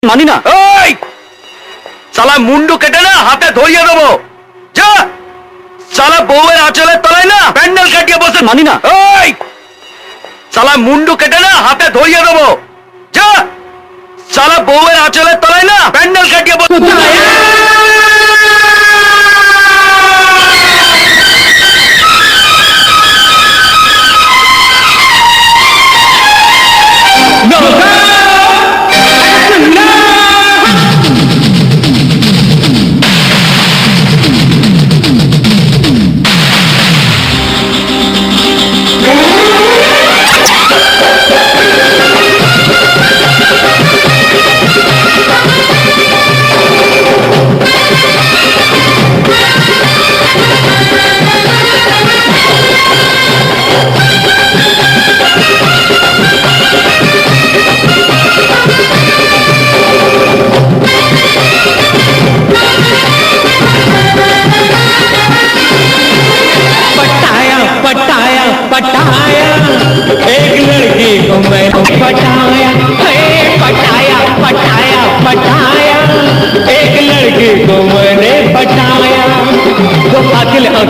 মানি না। এই শালা মুন্ডু কেটে না হাতে ধরিয়ে দেবো। যা শালা বউয়ের আঁচলের তলায় না প্যান্ডেল কাটিয়ে বসে। মানি না। এই শালা মুন্ডু কেটে না হাতে ধরিয়ে দেবো। যা শালা বউয়ের আঁচলের তলায় না প্যান্ডেল কাটিয়ে বসে। पटाया एक लड़की को मैंने पटाया, पटाया पटाया पटाया एक लड़की को मैं